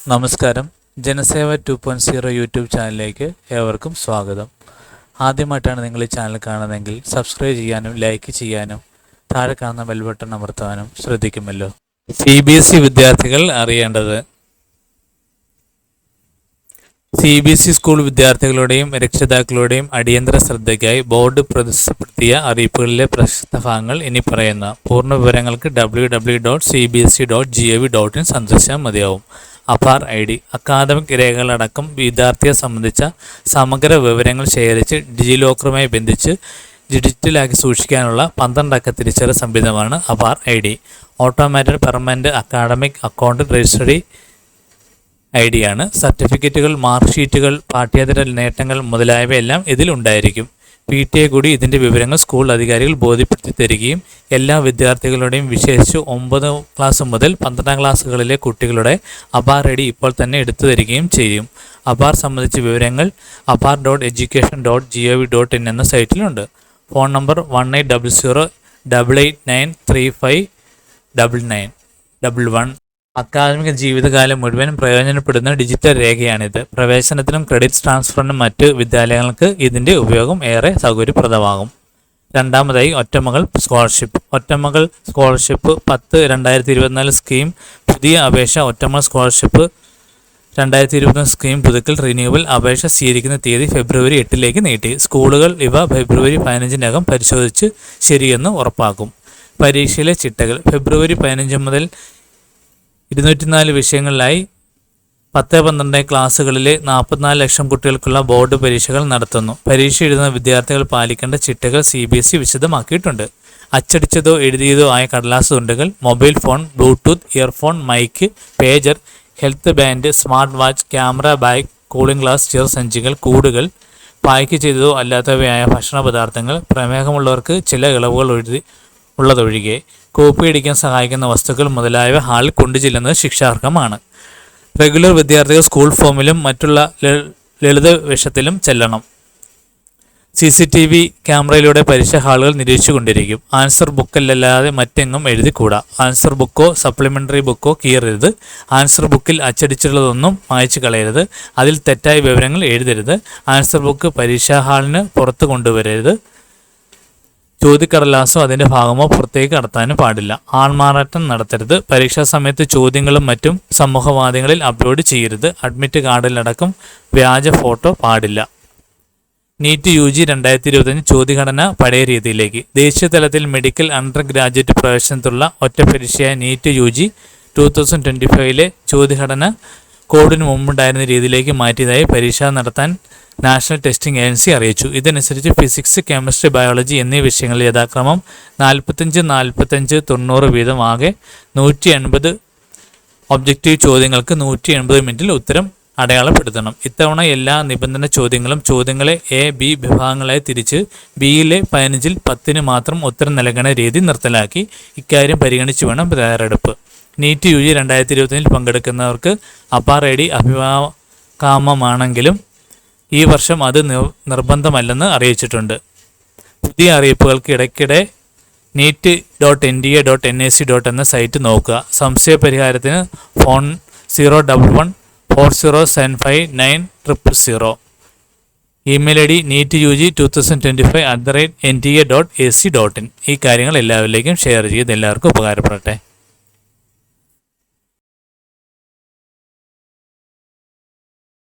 നമസ്കാരം. ജനസേവ 2.0 യൂട്യൂബ് ചാനലിലേക്ക് ഏവർക്കും സ്വാഗതം. ആദ്യമായിട്ടാണ് നിങ്ങൾ ഈ ചാനൽ കാണുന്നതെങ്കിൽ സബ്സ്ക്രൈബ് ചെയ്യാനും ലൈക്ക് ചെയ്യാനും താഴെ കാണുന്ന ബെൽ ബട്ടൺ അമർത്താനും ശ്രദ്ധിക്കുമല്ലോ. CBSE വിദ്യാർത്ഥികൾ അറിയേണ്ടത്. CBSE സ്കൂൾ വിദ്യാർത്ഥികളുടെയും രക്ഷിതാക്കളുടെയും അടിയന്തര ശ്രദ്ധയ്ക്കായി ബോർഡ് പ്രസിദ്ധപ്പെടുത്തിയ അറിയിപ്പുകളിലെ പ്രസക്ത ഭാഗങ്ങൾ ഇനി പറയുന്ന പൂർണ്ണ വിവരങ്ങൾക്ക് www.cbse.gov.in സന്ദർശിച്ചാൽ മതിയാവും. അപാർ ID അക്കാദമിക് രേഖകളടക്കം വിദ്യാർത്ഥിയെ സംബന്ധിച്ച സമഗ്ര വിവരങ്ങൾ ശേഖരിച്ച് ഡിജിലോക്കറുമായി ബന്ധിച്ച് ഡിജിറ്റലാക്കി സൂക്ഷിക്കാനുള്ള 12 അക്ക തിരിച്ചറിയൽ സംവിധാനമാണ് APAAR ID. Automated permanent academic account registry ID ആണ്. സർട്ടിഫിക്കറ്റുകൾ, മാർക്ക് ഷീറ്റുകൾ, പാഠ്യേതര നേട്ടങ്ങൾ മുതലായവയെല്ലാം ഇതിൽ ഉണ്ടായിരിക്കും. PTA കൂടി ഇതിൻ്റെ വിവരങ്ങൾ സ്കൂൾ അധികാരികൾ ബോധ്യപ്പെടുത്തി തരികയും എല്ലാ വിദ്യാർത്ഥികളുടെയും വിശേഷിച്ച് 9ാം ക്ലാസ് മുതൽ 12ാം ക്ലാസ്സുകളിലെ കുട്ടികളുടെ അപാർ ID ഇപ്പോൾ തന്നെ എടുത്തു തരികയും ചെയ്യും. അപാർ സംബന്ധിച്ച വിവരങ്ങൾ apar.education.gov.in എന്ന സൈറ്റിലുണ്ട്. Phone number 1800-889-359911. അക്കാദമിക ജീവിതകാലം മുഴുവൻ പ്രയോജനപ്പെടുന്ന ഡിജിറ്റൽ രേഖയാണിത്. പ്രവേശനത്തിനും ക്രെഡിറ്റ് ട്രാൻസ്ഫറിനും മറ്റ് വിദ്യാലയങ്ങൾക്ക് ഇതിൻ്റെ ഉപയോഗം ഏറെ സൗകര്യപ്രദമാകും. രണ്ടാമതായി ഒറ്റമകൾ സ്കോളർഷിപ്പ്. ഒറ്റമകൾ സ്കോളർഷിപ്പ് 10-2024 സ്കീം പുതിയ അപേക്ഷ. ഒറ്റമകൾ സ്കോളർഷിപ്പ് 2024 സ്കീം പുതുക്കൽ റിന്യൂവൽ അപേക്ഷ സ്വീകരിക്കുന്ന തീയതി ഫെബ്രുവരി 8 നീട്ടി. സ്കൂളുകൾ ഇവ ഫെബ്രുവരി 15 പരിശോധിച്ച് ശരിയെന്ന് ഉറപ്പാക്കും. പരീക്ഷയിലെ ചിട്ടകൾ. ഫെബ്രുവരി 15 മുതൽ 204 വിഷയങ്ങളിലായി 10-12 ക്ലാസ്സുകളിലെ 44 ലക്ഷം കുട്ടികൾക്കുള്ള ബോർഡ് പരീക്ഷകൾ നടത്തുന്നു. പരീക്ഷ എഴുതുന്ന വിദ്യാർത്ഥികൾ പാലിക്കേണ്ട ചിട്ടകൾ CBSE വിശദമാക്കിയിട്ടുണ്ട്. അച്ചടിച്ചതോ എഴുതിയതോ ആയ കടലാസ് തുണ്ടുകൾ, mobile phone, Bluetooth, earphone, mic, pager, health band, smart watch, camera bag, cooling glass, ചെറുസഞ്ചികൾ, കൂടുകൾ, പായ്ക്ക് ചെയ്തതോ അല്ലാത്തവയായ ഭക്ഷണ പദാർത്ഥങ്ങൾ, പ്രമേഹമുള്ളവർക്ക് ചില ഇളവുകൾ ഉള്ളതൊഴികെ കോപ്പി അടിക്കാൻ സഹായിക്കുന്ന വസ്തുക്കൾ മുതലായവ ഹാളിൽ കൊണ്ടുചെല്ലുന്നത് ശിക്ഷാർഹമാണ്. റെഗുലർ വിദ്യാർത്ഥികൾ സ്കൂൾ ഫോമിലും മറ്റുള്ള ലളിത വേഷത്തിലും ചെല്ലണം. CCTV ക്യാമറയിലൂടെ പരീക്ഷാ ഹാളുകൾ നിരീക്ഷിച്ചുകൊണ്ടിരിക്കും. ആൻസർ ബുക്കിലല്ലാതെ മറ്റെങ്ങും എഴുതിക്കൂടാ. ആൻസർ ബുക്കോ സപ്ലിമെൻ്ററി ബുക്കോ കീറരുത്. ആൻസർ ബുക്കിൽ അച്ചടിച്ചുള്ളതൊന്നും മായ്ച്ചു കളയരുത്. അതിൽ തെറ്റായ വിവരങ്ങൾ എഴുതരുത്. ആൻസർ ബുക്ക് പരീക്ഷാ ഹാളിന് പുറത്ത് കൊണ്ടുവരരുത്. ചോദ്യക്കടലാസോ അതിൻ്റെ ഭാഗമോ പുറത്തേക്ക് കടത്താനും പാടില്ല. ആൾമാറാട്ടം നടത്തരുത്. പരീക്ഷാ സമയത്ത് ചോദ്യങ്ങളും മറ്റും സമൂഹമാധ്യമങ്ങളിൽ അപ്ലോഡ് ചെയ്യരുത്. അഡ്മിറ്റ് കാർഡിലടക്കം വ്യാജ ഫോട്ടോ പാടില്ല. നീറ്റ് UG 2025 ചോദ്യഘടന പഴയ രീതിയിലേക്ക്. ദേശീയ തലത്തിൽ മെഡിക്കൽ അണ്ടർ ഗ്രാജുവേറ്റ് പ്രവേശനത്തിലുള്ള ഒറ്റ പരീക്ഷയായ നീറ്റ് UG 2025 ചോദ്യഘടന കോഡിന് മുമ്പുണ്ടായിരുന്ന രീതിയിലേക്ക് മാറ്റിയതായി പരീക്ഷ നടത്താൻ നാഷണൽ ടെസ്റ്റിംഗ് ഏജൻസി അറിയിച്ചു. ഇതനുസരിച്ച് ഫിസിക്സ്, കെമിസ്ട്രി, ബയോളജി എന്നീ വിഷയങ്ങളിൽ യഥാക്രമം 45, 45, 90 വീതം ആകെ 180 ഒബ്ജക്റ്റീവ് ചോദ്യങ്ങൾക്ക് 180 മിനിറ്റിൽ ഉത്തരം അടയാളപ്പെടുത്തണം. ഇത്തവണ എല്ലാ നിബന്ധന ചോദ്യങ്ങളെ A, B വിഭാഗങ്ങളായി തിരിച്ച് Bയിലെ 15-ൽ 10 മാത്രം ഉത്തരം നൽകണ രീതി നിർത്തലാക്കി. ഇക്കാര്യം പരിഗണിച്ച് വേണം തയ്യാറെടുപ്പ്. നീറ്റ് UG 2025 പങ്കെടുക്കുന്നവർക്ക് അപാർ ID അഭികാമമാണെങ്കിലും ഈ വർഷം അത് നിർബന്ധമല്ലെന്ന് അറിയിച്ചിട്ടുണ്ട്. പുതിയ അറിയിപ്പുകൾക്ക് ഇടയ്ക്കിടെ neet.nda.nic. എന്ന സൈറ്റ് നോക്കുക. സംശയ പരിഹാരത്തിന് ഫോൺ 011-4075-9000. Email ID neetug2025@nta.ac.in. ഈ കാര്യങ്ങൾ എല്ലാവരിലേക്കും ഷെയർ ചെയ്ത് എല്ലാവർക്കും ഉപകാരപ്പെടട്ടെ.